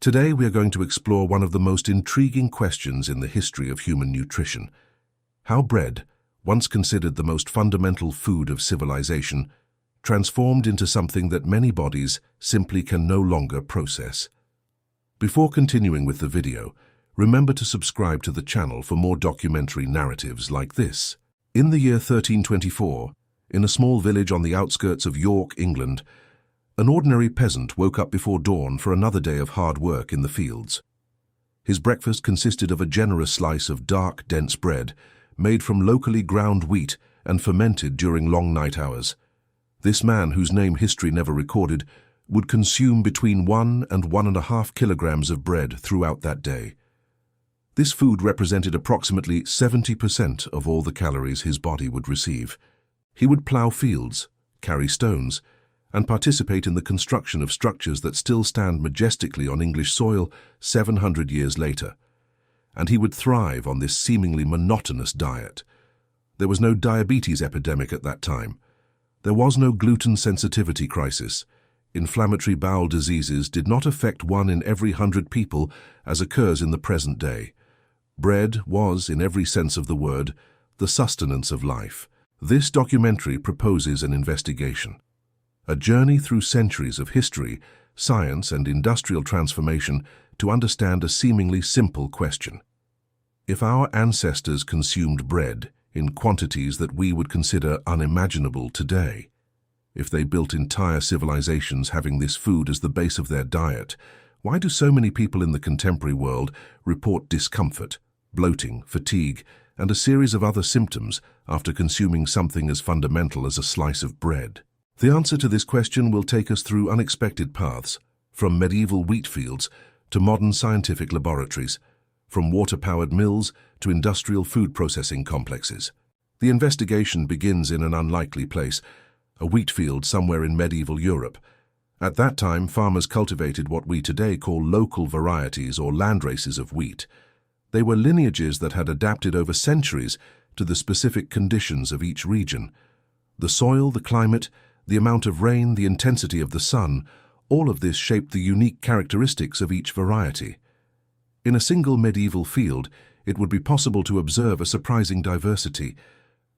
Today we are going to explore one of the most intriguing questions in the history of human nutrition. How bread, once considered the most fundamental food of civilization, transformed into something that many bodies simply can no longer process. Before continuing with the video, remember to subscribe to the channel for more documentary narratives like this. In the year 1324, in a small village on the outskirts of York, England, an ordinary peasant woke up before dawn for another day of hard work in the fields. His breakfast consisted of a generous slice of dark, dense bread, made from locally ground wheat and fermented during long night hours. This man, whose name history never recorded, would consume between 1 and 1.5 kilograms of bread throughout that day. This food represented approximately 70% of all the calories his body would receive. He would plow fields, carry stones, and participate in the construction of structures that still stand majestically on English soil 700 years later. And he would thrive on this seemingly monotonous diet. There was no diabetes epidemic at that time. There was no gluten sensitivity crisis. Inflammatory bowel diseases did not affect 1 in every 100 people as occurs in the present day. Bread was, in every sense of the word, the sustenance of life. This documentary proposes an investigation. A journey through centuries of history, science, and industrial transformation to understand a seemingly simple question. If our ancestors consumed bread in quantities that we would consider unimaginable today, if they built entire civilizations having this food as the base of their diet, why do so many people in the contemporary world report discomfort, bloating, fatigue, and a series of other symptoms after consuming something as fundamental as a slice of bread? The answer to this question will take us through unexpected paths, from medieval wheat fields to modern scientific laboratories, from water-powered mills to industrial food processing complexes. The investigation begins in an unlikely place, a wheat field somewhere in medieval Europe. At that time, farmers cultivated what we today call local varieties or landraces of wheat. They were lineages that had adapted over centuries to the specific conditions of each region. The soil, the climate, the amount of rain, the intensity of the sun, all of this shaped the unique characteristics of each variety. In a single medieval field, it would be possible to observe a surprising diversity.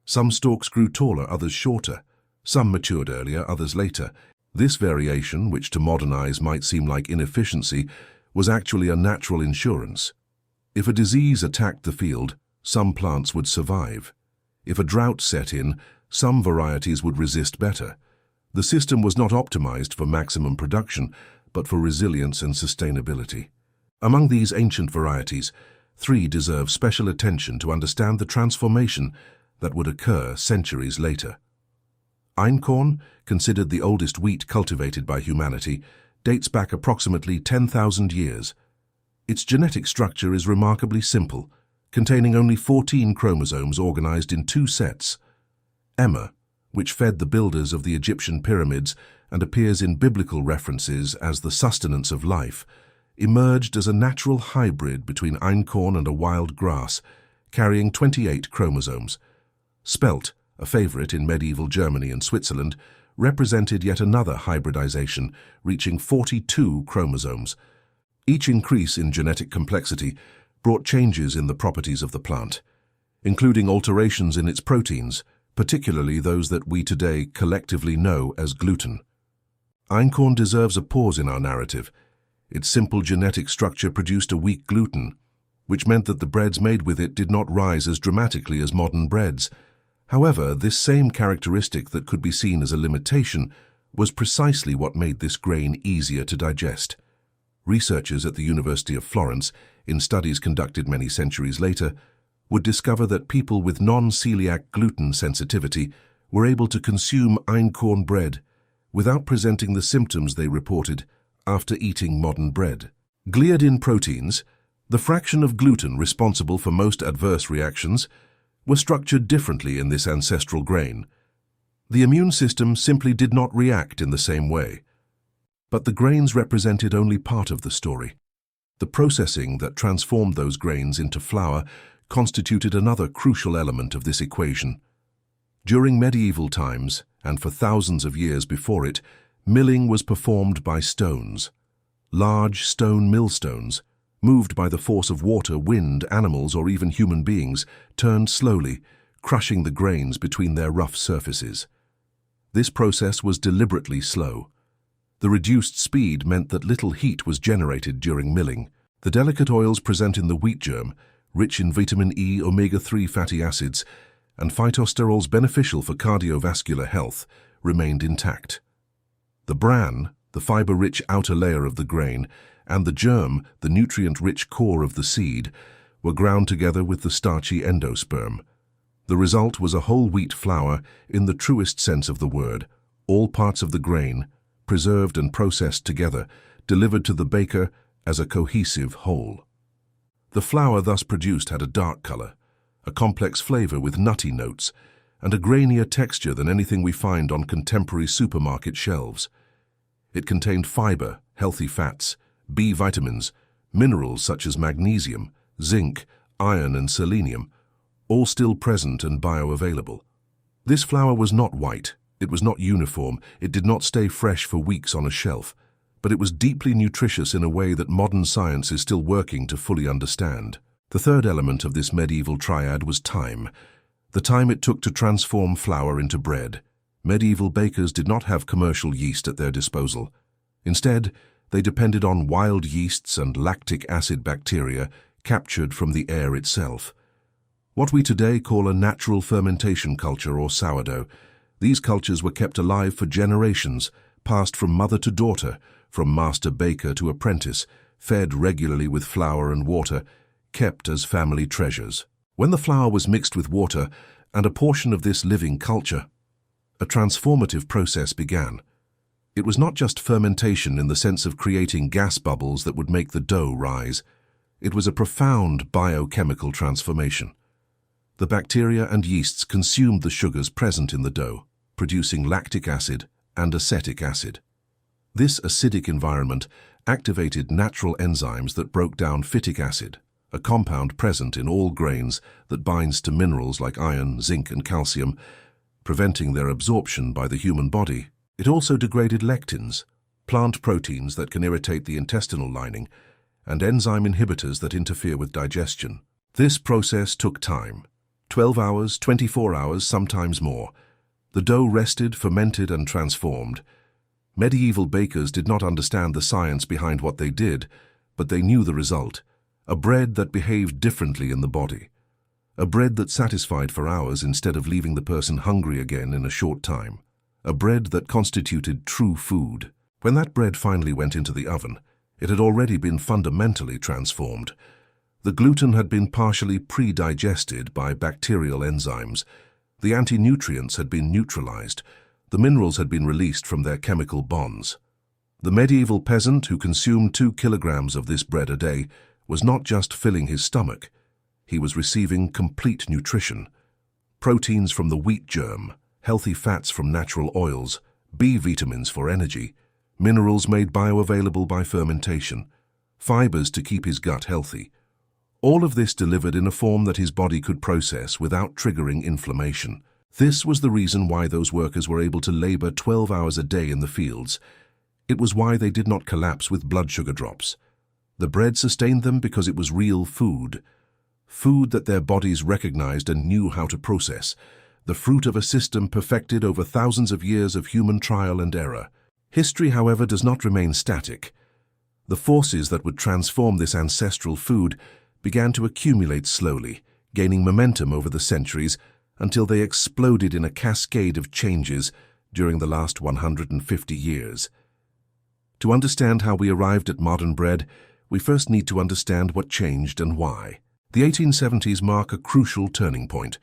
Some stalks grew taller, others shorter. Some matured earlier, others later. This variation, which to modern eyes might seem like inefficiency, was actually a natural insurance. If a disease attacked the field, some plants would survive. If a drought set in, some varieties would resist better. The system was not optimized for maximum production, but for resilience and sustainability. Among these ancient varieties, 3 deserve special attention to understand the transformation that would occur centuries later. Einkorn, considered the oldest wheat cultivated by humanity, dates back approximately 10,000 years. Its genetic structure is remarkably simple, containing only 14 chromosomes organized in 2 sets. Emma, which fed the builders of the Egyptian pyramids and appears in biblical references as the sustenance of life, emerged as a natural hybrid between einkorn and a wild grass, carrying 28 chromosomes. Spelt, a favorite in medieval Germany and Switzerland, represented yet another hybridization, reaching 42 chromosomes. Each increase in genetic complexity brought changes in the properties of the plant, including alterations in its proteins, particularly those that we today collectively know as gluten. Einkorn deserves a pause in our narrative. Its simple genetic structure produced a weak gluten, which meant that the breads made with it did not rise as dramatically as modern breads. However, this same characteristic that could be seen as a limitation was precisely what made this grain easier to digest. Researchers at the University of Florence, in studies conducted many centuries later, would discover that people with non-celiac gluten sensitivity were able to consume einkorn bread without presenting the symptoms they reported after eating modern bread. Gliadin proteins, the fraction of gluten responsible for most adverse reactions, were structured differently in this ancestral grain. The immune system simply did not react in the same way. But the grains represented only part of the story. The processing that transformed those grains into flour constituted another crucial element of this equation. During medieval times, and for thousands of years before it, milling was performed by stones. Large stone millstones, moved by the force of water, wind, animals, or even human beings, turned slowly, crushing the grains between their rough surfaces. This process was deliberately slow. The reduced speed meant that little heat was generated during milling. The delicate oils present in the wheat germ, rich in vitamin E, omega-3 fatty acids, and phytosterols beneficial for cardiovascular health, remained intact. The bran, the fiber-rich outer layer of the grain, and the germ, the nutrient-rich core of the seed, were ground together with the starchy endosperm. The result was a whole wheat flour in the truest sense of the word, all parts of the grain, preserved and processed together, delivered to the baker as a cohesive whole. The flour thus produced had a dark color, a complex flavor with nutty notes, and a grainier texture than anything we find on contemporary supermarket shelves. It contained fiber, healthy fats, B vitamins, minerals such as magnesium, zinc, iron, and selenium, all still present and bioavailable. This flour was not white, it was not uniform, it did not stay fresh for weeks on a shelf, but it was deeply nutritious in a way that modern science is still working to fully understand. The third element of this medieval triad was time, the time it took to transform flour into bread. Medieval bakers did not have commercial yeast at their disposal. Instead, they depended on wild yeasts and lactic acid bacteria captured from the air itself. What we today call a natural fermentation culture or sourdough, these cultures were kept alive for generations, passed from mother to daughter, from master baker to apprentice, fed regularly with flour and water, kept as family treasures. When the flour was mixed with water and a portion of this living culture, a transformative process began. It was not just fermentation in the sense of creating gas bubbles that would make the dough rise. It was a profound biochemical transformation. The bacteria and yeasts consumed the sugars present in the dough, producing lactic acid and acetic acid. This acidic environment activated natural enzymes that broke down phytic acid, a compound present in all grains that binds to minerals like iron, zinc, and calcium, preventing their absorption by the human body. It also degraded lectins, plant proteins that can irritate the intestinal lining, and enzyme inhibitors that interfere with digestion. This process took time, 12 hours, 24 hours, sometimes more. The dough rested, fermented, and transformed. Medieval bakers did not understand the science behind what they did, but they knew the result, a bread that behaved differently in the body. A bread that satisfied for hours instead of leaving the person hungry again in a short time. A bread that constituted true food. When that bread finally went into the oven, it had already been fundamentally transformed. The gluten had been partially pre-digested by bacterial enzymes. The anti-nutrients had been neutralized. The minerals had been released from their chemical bonds. The medieval peasant who consumed 2 kilograms of this bread a day was not just filling his stomach. He was receiving complete nutrition. Proteins from the wheat germ, healthy fats from natural oils, B vitamins for energy, minerals made bioavailable by fermentation, fibers to keep his gut healthy. All of this delivered in a form that his body could process without triggering inflammation. This was the reason why those workers were able to labor 12 hours a day in the fields. It was why they did not collapse with blood sugar drops. The bread sustained them because it was real food. Food that their bodies recognized and knew how to process. The fruit of a system perfected over thousands of years of human trial and error. History, however, does not remain static. The forces that would transform this ancestral food began to accumulate slowly, gaining momentum over the centuries until they exploded in a cascade of changes during the last 150 years. To understand how we arrived at modern bread, we first need to understand what changed and why. The 1870s mark a crucial turning point.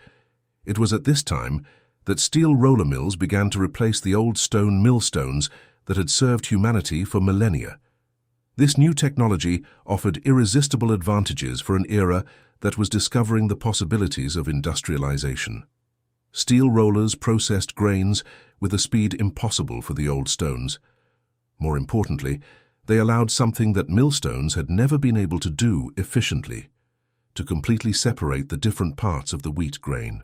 It was at this time that steel roller mills began to replace the old stone millstones that had served humanity for millennia. This new technology offered irresistible advantages for an era that was discovering the possibilities of industrialization. Steel rollers processed grains with a speed impossible for the old stones. More importantly, they allowed something that millstones had never been able to do efficiently, to completely separate the different parts of the wheat grain.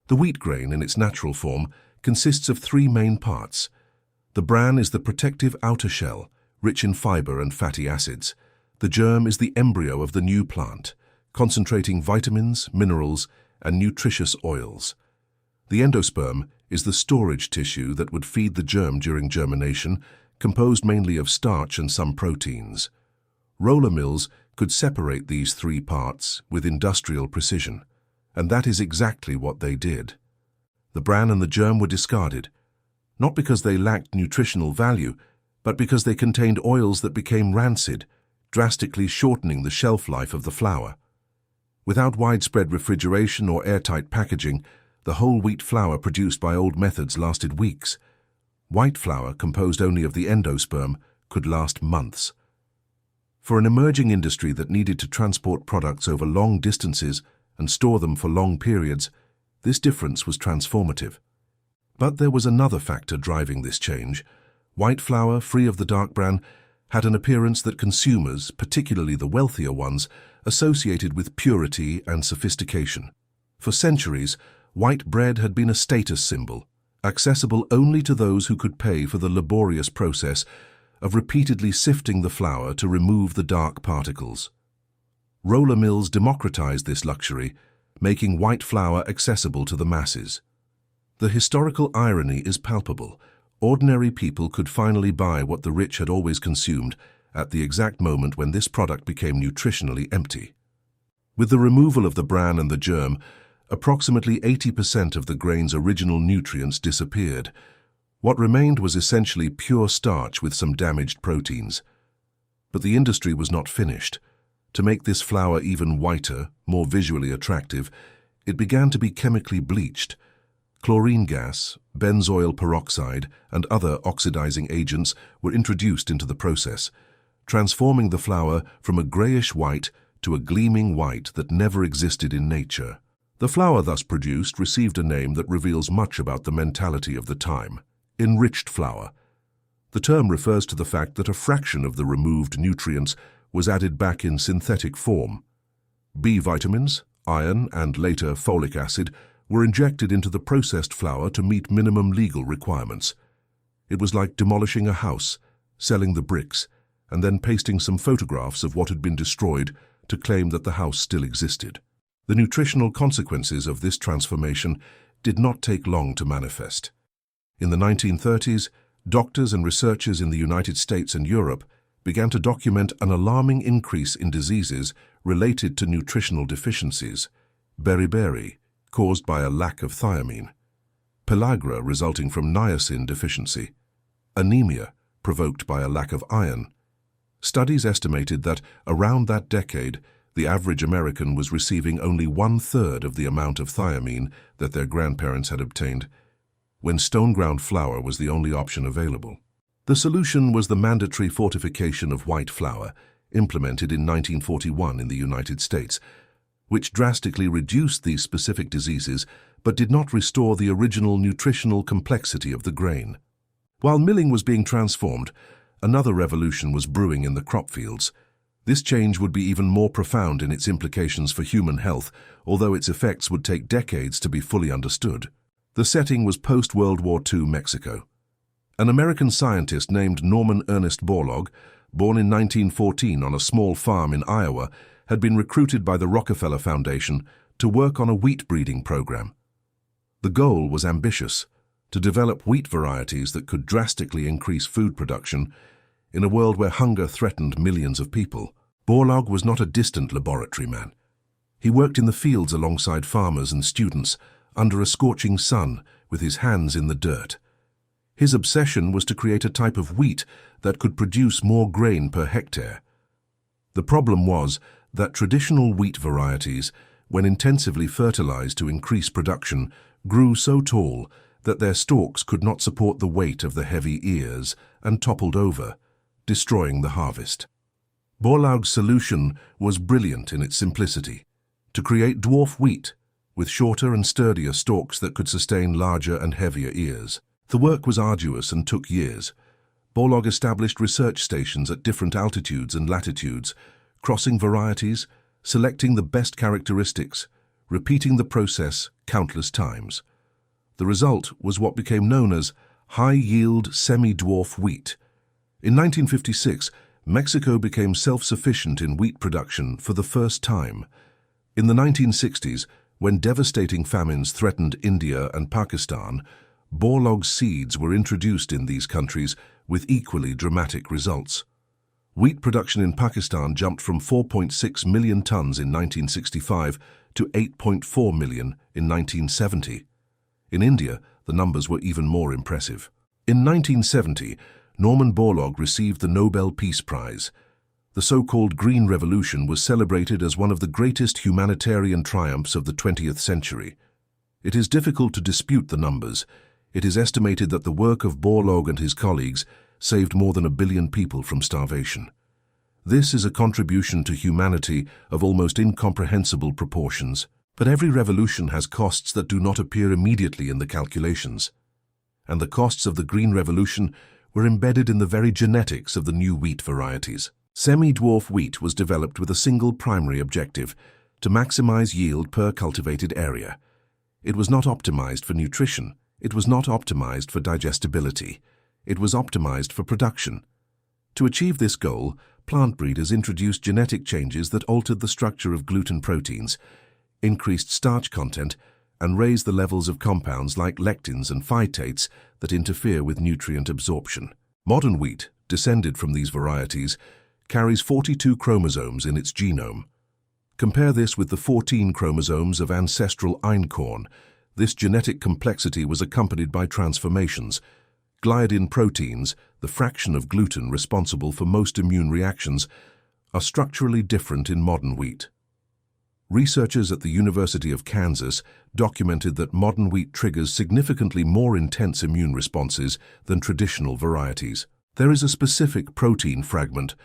The wheat grain, in its natural form, consists of 3 main parts. The bran is the protective outer shell, rich in fiber and fatty acids. The germ is the embryo of the new plant, concentrating vitamins, minerals, and nutritious oils. The endosperm is the storage tissue that would feed the germ during germination, composed mainly of starch and some proteins. Roller mills could separate these three parts with industrial precision, and that is exactly what they did. The bran and the germ were discarded, not because they lacked nutritional value, but because they contained oils that became rancid, drastically shortening the shelf life of the flour. Without widespread refrigeration or airtight packaging, the whole wheat flour produced by old methods lasted weeks. White flour, composed only of the endosperm, could last months. For an emerging industry that needed to transport products over long distances and store them for long periods, this difference was transformative. But there was another factor driving this change. White flour, free of the dark bran, had an appearance that consumers, particularly the wealthier ones, associated with purity and sophistication. For centuries, white bread had been a status symbol, accessible only to those who could pay for the laborious process of repeatedly sifting the flour to remove the dark particles. Roller mills democratized this luxury, making white flour accessible to the masses. The historical irony is palpable. Ordinary people could finally buy what the rich had always consumed at the exact moment when this product became nutritionally empty. With the removal of the bran and the germ, approximately 80% of the grain's original nutrients disappeared. What remained was essentially pure starch with some damaged proteins. But the industry was not finished. To make this flour even whiter, more visually attractive, it began to be chemically bleached. Chlorine gas, benzoyl peroxide, and other oxidizing agents were introduced into the process, transforming the flour from a grayish white to a gleaming white that never existed in nature. The flour thus produced received a name that reveals much about the mentality of the time: enriched flour. The term refers to the fact that a fraction of the removed nutrients was added back in synthetic form. B vitamins, iron, and later folic acid were injected into the processed flour to meet minimum legal requirements. It was like demolishing a house, selling the bricks, and then pasting some photographs of what had been destroyed to claim that the house still existed. The nutritional consequences of this transformation did not take long to manifest. In the 1930s, doctors and researchers in the United States and Europe began to document an alarming increase in diseases related to nutritional deficiencies: beriberi, caused by a lack of thiamine; pellagra, resulting from niacin deficiency; anemia, provoked by a lack of iron. Studies estimated that around that decade, the average American was receiving only 1/3 of the amount of thiamine that their grandparents had obtained, when stone-ground flour was the only option available. The solution was the mandatory fortification of white flour, implemented in 1941 in the United States, which drastically reduced these specific diseases but did not restore the original nutritional complexity of the grain. While milling was being transformed, another revolution was brewing in the crop fields. This change would be even more profound in its implications for human health, although its effects would take decades to be fully understood. The setting was post-World War II Mexico. An American scientist named Norman Ernest Borlaug, born in 1914 on a small farm in Iowa, had been recruited by the Rockefeller Foundation to work on a wheat breeding program. The goal was ambitious: to develop wheat varieties that could drastically increase food production in a world where hunger threatened millions of people. Borlaug was not a distant laboratory man. He worked in the fields alongside farmers and students, under a scorching sun, with his hands in the dirt. His obsession was to create a type of wheat that could produce more grain per hectare. The problem was that traditional wheat varieties, when intensively fertilized to increase production, grew so tall that their stalks could not support the weight of the heavy ears and toppled over, destroying the harvest. Borlaug's solution was brilliant in its simplicity: to create dwarf wheat, with shorter and sturdier stalks that could sustain larger and heavier ears. The work was arduous and took years. Borlaug established research stations at different altitudes and latitudes, crossing varieties, selecting the best characteristics, repeating the process countless times. The result was what became known as high-yield semi-dwarf wheat. In 1956, Mexico became self-sufficient in wheat production for the first time. In the 1960s, when devastating famines threatened India and Pakistan, Borlaug seeds were introduced in these countries with equally dramatic results. Wheat production in Pakistan jumped from 4.6 million tons in 1965 to 8.4 million in 1970. In India, the numbers were even more impressive. In 1970, Norman Borlaug received the Nobel Peace Prize. The so-called Green Revolution was celebrated as one of the greatest humanitarian triumphs of the 20th century. It is difficult to dispute the numbers. It is estimated that the work of Borlaug and his colleagues saved more than 1 billion people from starvation. This is a contribution to humanity of almost incomprehensible proportions. But every revolution has costs that do not appear immediately in the calculations. And the costs of the Green Revolution were embedded in the very genetics of the new wheat varieties. Semi-dwarf wheat was developed with a single primary objective: to maximize yield per cultivated area. It was not optimized for nutrition. It was not optimized for digestibility. It was optimized for production. To achieve this goal, plant breeders introduced genetic changes that altered the structure of gluten proteins, increased starch content, and raised the levels of compounds like lectins and phytates that interfere with nutrient absorption. Modern wheat, descended from these varieties, carries 42 chromosomes in its genome. Compare this with the 14 chromosomes of ancestral einkorn. This genetic complexity was accompanied by transformations. Gliadin proteins, the fraction of gluten responsible for most immune reactions, are structurally different in modern wheat. Researchers at the University of Kansas documented that modern wheat triggers significantly more intense immune responses than traditional varieties. There is a specific protein fragment,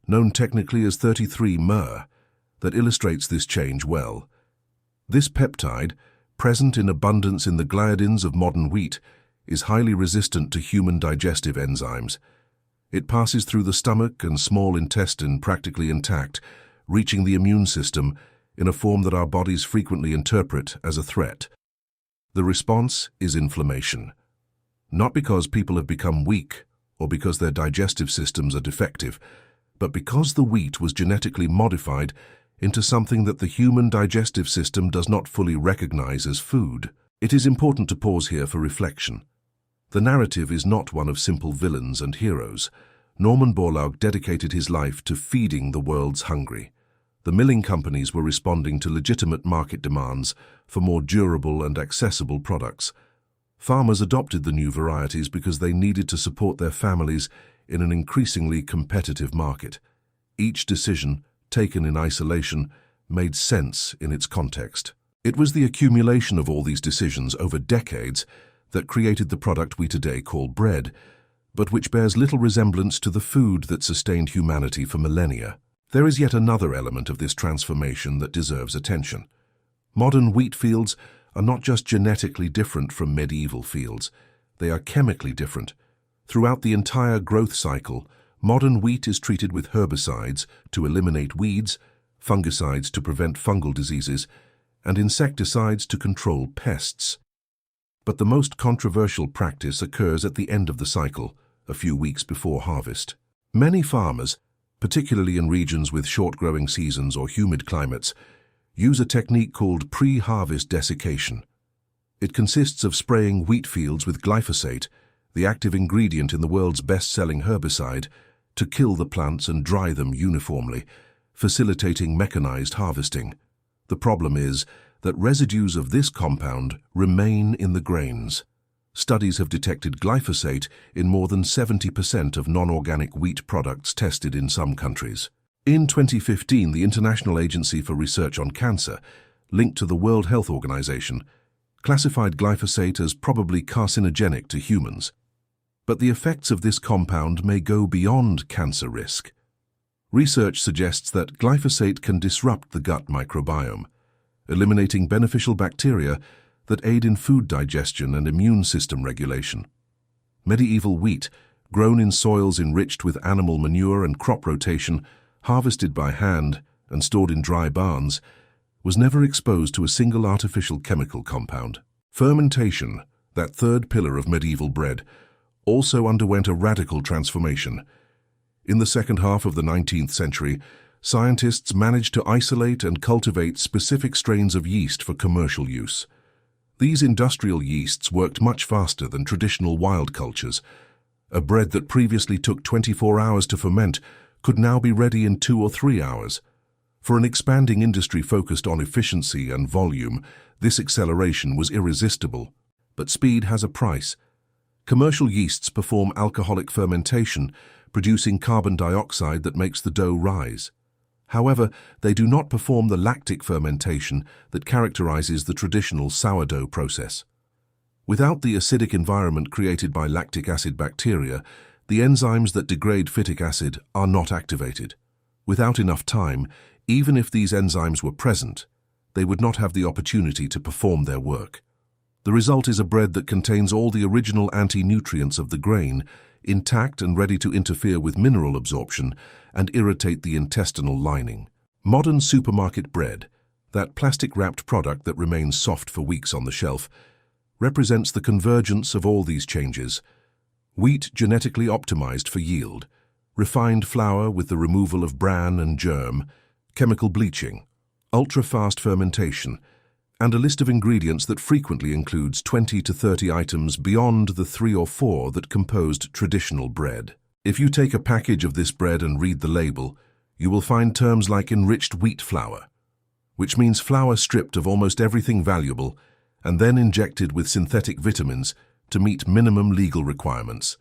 known technically as 33-mer, that illustrates this change well. This peptide, present in abundance in the gliadins of modern wheat, is highly resistant to human digestive enzymes. It passes through the stomach and small intestine practically intact, reaching the immune system in a form that our bodies frequently interpret as a threat. The response is inflammation. Not because people have become weak or because their digestive systems are defective, but because the wheat was genetically modified into something that the human digestive system does not fully recognize as food. It is important to pause here for reflection. The narrative is not one of simple villains and heroes. Norman Borlaug dedicated his life to feeding the world's hungry. The milling companies were responding to legitimate market demands for more durable and accessible products. Farmers adopted the new varieties because they needed to support their families in an increasingly competitive market. Each decision, taken in isolation, made sense in its context. It was the accumulation of all these decisions over decades that created the product we today call bread, but which bears little resemblance to the food that sustained humanity for millennia. There is yet another element of this transformation that deserves attention. Modern wheat fields are not just genetically different from medieval fields, they are chemically different. Throughout the entire growth cycle, modern wheat is treated with herbicides to eliminate weeds, fungicides to prevent fungal diseases, and insecticides to control pests. But the most controversial practice occurs at the end of the cycle, a few weeks before harvest. Many farmers, particularly in regions with short growing seasons or humid climates, use a technique called pre-harvest desiccation. It consists of spraying wheat fields with glyphosate, the active ingredient in the world's best-selling herbicide, to kill the plants and dry them uniformly, facilitating mechanized harvesting. The problem is that residues of this compound remain in the grains. Studies have detected glyphosate in more than 70% of non-organic wheat products tested in some countries. In 2015, the International Agency for Research on Cancer, linked to the World Health Organization, classified glyphosate as probably carcinogenic to humans. But the effects of this compound may go beyond cancer risk. Research suggests that glyphosate can disrupt the gut microbiome, eliminating beneficial bacteria that aid in food digestion and immune system regulation. Medieval wheat, grown in soils enriched with animal manure and crop rotation, harvested by hand and stored in dry barns, was never exposed to a single artificial chemical compound. Fermentation, that third pillar of medieval bread, also underwent a radical transformation. In the second half of the 19th century, scientists managed to isolate and cultivate specific strains of yeast for commercial use. These industrial yeasts worked much faster than traditional wild cultures. A bread that previously took 24 hours to ferment could now be ready in 2 or 3 hours. For an expanding industry focused on efficiency and volume, this acceleration was irresistible. But speed has a price. Commercial yeasts perform alcoholic fermentation, producing carbon dioxide that makes the dough rise. However, they do not perform the lactic fermentation that characterizes the traditional sourdough process. Without the acidic environment created by lactic acid bacteria, the enzymes that degrade phytic acid are not activated. Without enough time, even if these enzymes were present, they would not have the opportunity to perform their work. The result is a bread that contains all the original anti-nutrients of the grain, intact and ready to interfere with mineral absorption and irritate the intestinal lining. Modern supermarket bread, that plastic-wrapped product that remains soft for weeks on the shelf, represents the convergence of all these changes. Wheat genetically optimized for yield, refined flour with the removal of bran and germ, chemical bleaching, ultra-fast fermentation, and a list of ingredients that frequently includes 20 to 30 items beyond the 3 or 4 that composed traditional bread. If you take a package of this bread and read the label, you will find terms like enriched wheat flour, which means flour stripped of almost everything valuable and then injected with synthetic vitamins to meet minimum legal requirements.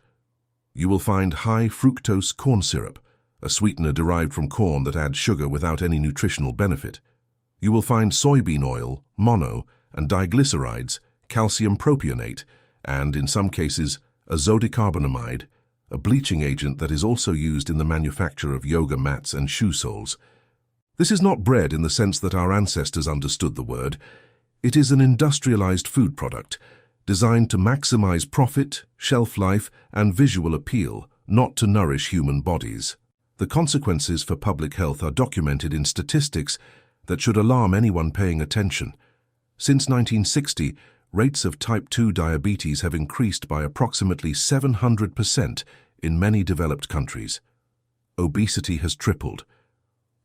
You will find high fructose corn syrup, a sweetener derived from corn that adds sugar without any nutritional benefit. You will find soybean oil, mono, and diglycerides, calcium propionate, and, in some cases, azodicarbonamide, a bleaching agent that is also used in the manufacture of yoga mats and shoe soles. This is not bread in the sense that our ancestors understood the word. It is an industrialized food product, designed to maximize profit, shelf life, and visual appeal, not to nourish human bodies. The consequences for public health are documented in statistics that should alarm anyone paying attention. Since 1960, rates of type 2 diabetes have increased by approximately 700% in many developed countries. Obesity has tripled.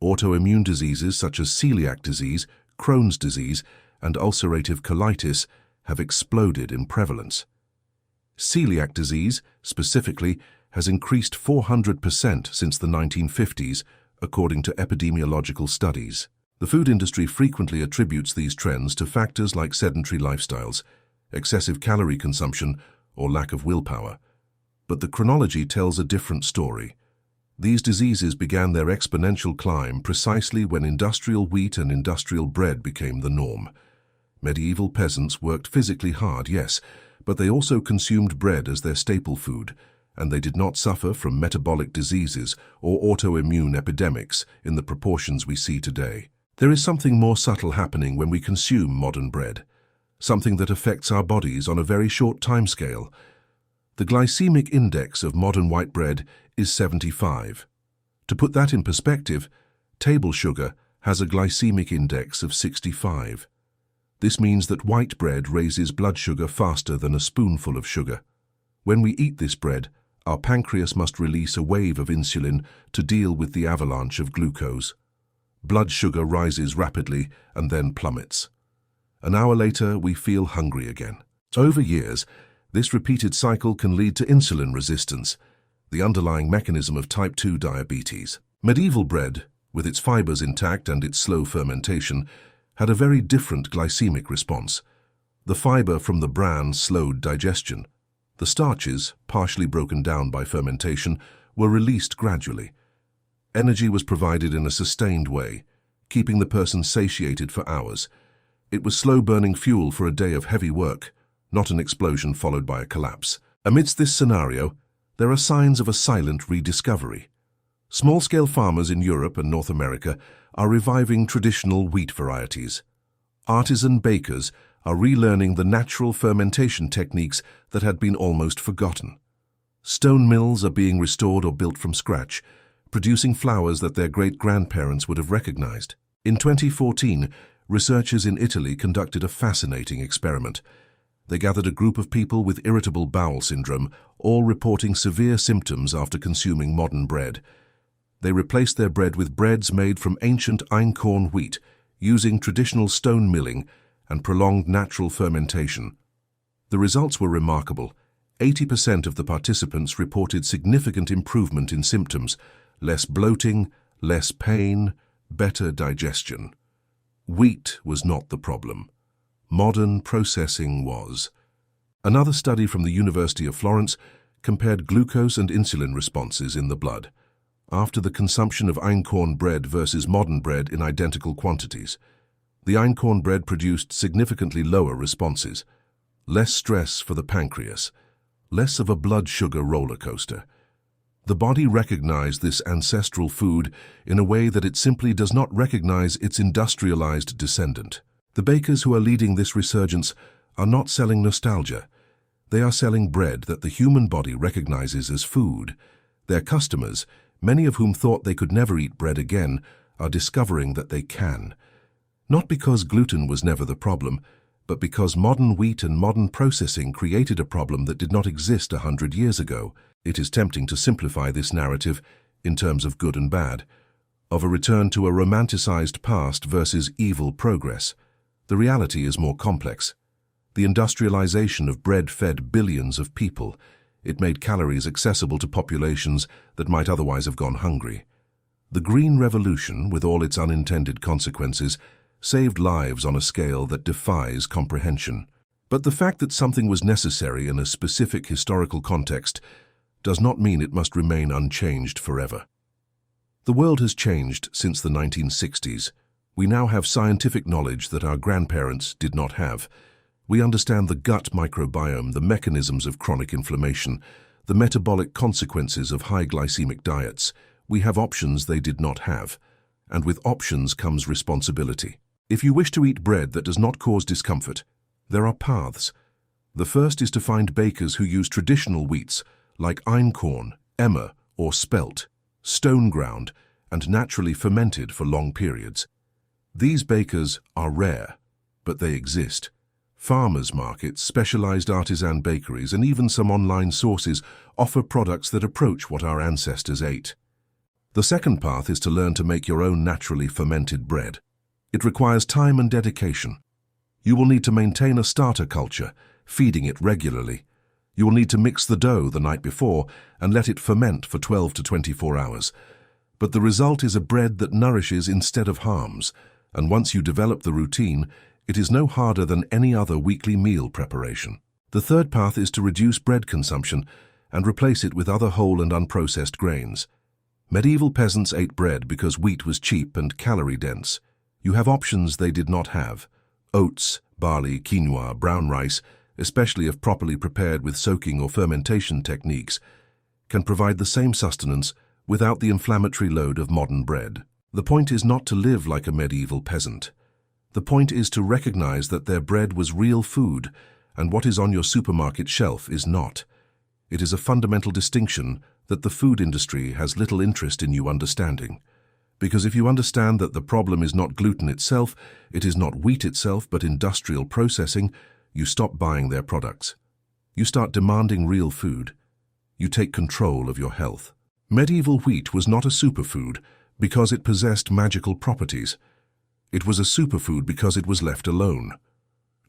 Autoimmune diseases such as celiac disease, Crohn's disease, and ulcerative colitis have exploded in prevalence. Celiac disease, specifically, has increased 400% since the 1950s, according to epidemiological studies. The food industry frequently attributes these trends to factors like sedentary lifestyles, excessive calorie consumption, or lack of willpower. But the chronology tells a different story. These diseases began their exponential climb precisely when industrial wheat and industrial bread became the norm. Medieval peasants worked physically hard, yes, but they also consumed bread as their staple food, and they did not suffer from metabolic diseases or autoimmune epidemics in the proportions we see today. There is something more subtle happening when we consume modern bread, something that affects our bodies on a very short timescale. The glycemic index of modern white bread is 75. To put that in perspective, table sugar has a glycemic index of 65. This means that white bread raises blood sugar faster than a spoonful of sugar. When we eat this bread, our pancreas must release a wave of insulin to deal with the avalanche of glucose. Blood sugar rises rapidly and then plummets. An hour later, we feel hungry again. Over years, this repeated cycle can lead to insulin resistance, the underlying mechanism of type 2 diabetes. Medieval bread, with its fibers intact and its slow fermentation, had a very different glycemic response. The fiber from the bran slowed digestion. The starches, partially broken down by fermentation, were released gradually. Energy was provided in a sustained way, keeping the person satiated for hours. It was slow-burning fuel for a day of heavy work, not an explosion followed by a collapse. Amidst this scenario, there are signs of a silent rediscovery. Small-scale farmers in Europe and North America are reviving traditional wheat varieties. Artisan bakers are relearning the natural fermentation techniques that had been almost forgotten. Stone mills are being restored or built from scratch, producing flours that their great-grandparents would have recognized. In 2014, researchers in Italy conducted a fascinating experiment. They gathered a group of people with irritable bowel syndrome, all reporting severe symptoms after consuming modern bread. They replaced their bread with breads made from ancient einkorn wheat, using traditional stone milling and prolonged natural fermentation. The results were remarkable. 80% of the participants reported significant improvement in symptoms, less bloating, less pain, better digestion. Wheat was not the problem. Modern processing was. Another study from the University of Florence compared glucose and insulin responses in the blood after the consumption of einkorn bread versus modern bread in identical quantities. The einkorn bread produced significantly lower responses, less stress for the pancreas, less of a blood sugar roller coaster. The body recognized this ancestral food in a way that it simply does not recognize its industrialized descendant. The bakers who are leading this resurgence are not selling nostalgia. They are selling bread that the human body recognizes as food. Their customers, many of whom thought they could never eat bread again, are discovering that they can. Not because gluten was never the problem, but because modern wheat and modern processing created a problem that did not exist 100 years ago. It is tempting to simplify this narrative in terms of good and bad, of a return to a romanticized past versus evil progress. The reality is more complex. The industrialization of bread fed billions of people. It made calories accessible to populations that might otherwise have gone hungry. The Green Revolution, with all its unintended consequences, saved lives on a scale that defies comprehension. But the fact that something was necessary in a specific historical context does not mean it must remain unchanged forever. The world has changed since the 1960s. We now have scientific knowledge that our grandparents did not have. We understand the gut microbiome, the mechanisms of chronic inflammation, the metabolic consequences of high glycemic diets. We have options they did not have, and with options comes responsibility. If you wish to eat bread that does not cause discomfort, there are paths. The first is to find bakers who use traditional wheats like einkorn, emmer, or spelt, stone ground, and naturally fermented for long periods. These bakers are rare, but they exist. Farmers markets, specialized artisan bakeries, and even some online sources offer products that approach what our ancestors ate. The second path is to learn to make your own naturally fermented bread. It requires time and dedication. You will need to maintain a starter culture, feeding it regularly. You will need to mix the dough the night before and let it ferment for 12 to 24 hours. But the result is a bread that nourishes instead of harms, and once you develop the routine, it is no harder than any other weekly meal preparation. The third path is to reduce bread consumption and replace it with other whole and unprocessed grains. Medieval peasants ate bread because wheat was cheap and calorie-dense. You have options they did not have. Oats, barley, quinoa, brown rice, especially if properly prepared with soaking or fermentation techniques, can provide the same sustenance without the inflammatory load of modern bread. The point is not to live like a medieval peasant. The point is to recognize that their bread was real food, and what is on your supermarket shelf is not. It is a fundamental distinction that the food industry has little interest in you understanding. Because if you understand that the problem is not gluten itself, it is not wheat itself, but industrial processing, you stop buying their products. You start demanding real food. You take control of your health. Medieval wheat was not a superfood because it possessed magical properties. It was a superfood because it was left alone.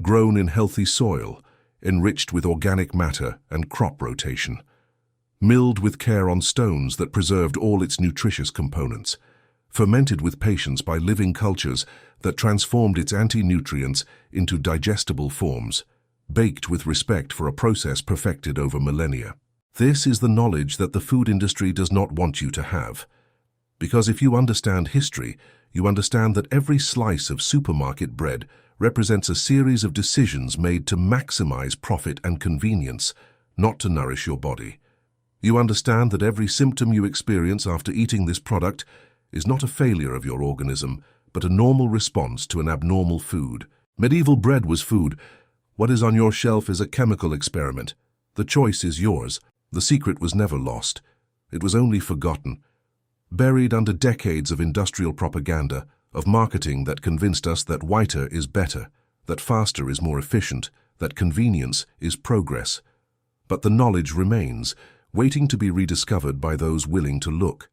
Grown in healthy soil, enriched with organic matter and crop rotation. Milled with care on stones that preserved all its nutritious components. Fermented with patience by living cultures that transformed its anti-nutrients into digestible forms. Baked with respect for a process perfected over millennia. This is the knowledge that the food industry does not want you to have. Because if you understand history, you understand that every slice of supermarket bread represents a series of decisions made to maximize profit and convenience, not to nourish your body. You understand that every symptom you experience after eating this product is not a failure of your organism, but a normal response to an abnormal food. Medieval bread was food. What is on your shelf is a chemical experiment. The choice is yours. The secret was never lost. It was only forgotten. Buried under decades of industrial propaganda, of marketing that convinced us that whiter is better, that faster is more efficient, that convenience is progress, but the knowledge remains, waiting to be rediscovered by those willing to look.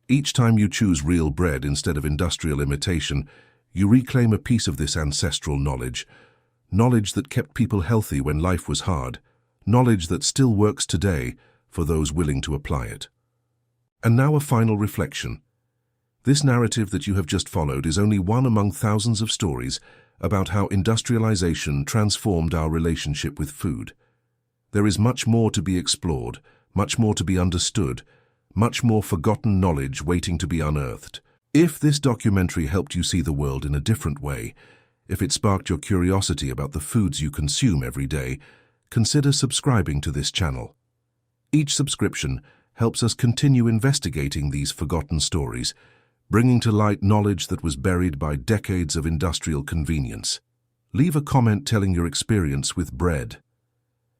Each time you choose real bread instead of industrial imitation, you reclaim a piece of this ancestral knowledge that kept people healthy when life was hard, knowledge that still works today for those willing to apply it. And now a final reflection. This narrative that you have just followed is only one among thousands of stories about how industrialization transformed our relationship with food. There is much more to be explored, much more to be understood, much more forgotten knowledge waiting to be unearthed. If this documentary helped you see the world in a different way, if it sparked your curiosity about the foods you consume every day, consider subscribing to this channel. Each subscription helps us continue investigating these forgotten stories, bringing to light knowledge that was buried by decades of industrial convenience. Leave a comment telling your experience with bread.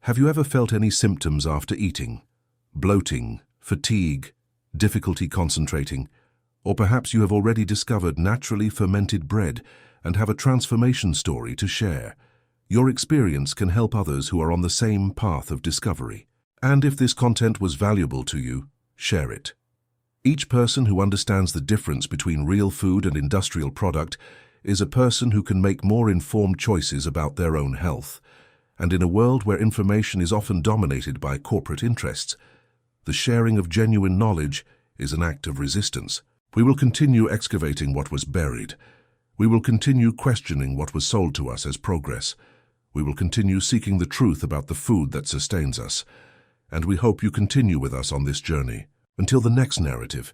Have you ever felt any symptoms after eating? Bloating, fatigue, difficulty concentrating? Or perhaps you have already discovered naturally fermented bread and have a transformation story to share. Your experience can help others who are on the same path of discovery. And if this content was valuable to you, share it. Each person who understands the difference between real food and industrial product is a person who can make more informed choices about their own health. And in a world where information is often dominated by corporate interests, the sharing of genuine knowledge is an act of resistance. We will continue excavating what was buried. We will continue questioning what was sold to us as progress. We will continue seeking the truth about the food that sustains us. And we hope you continue with us on this journey. Until the next narrative,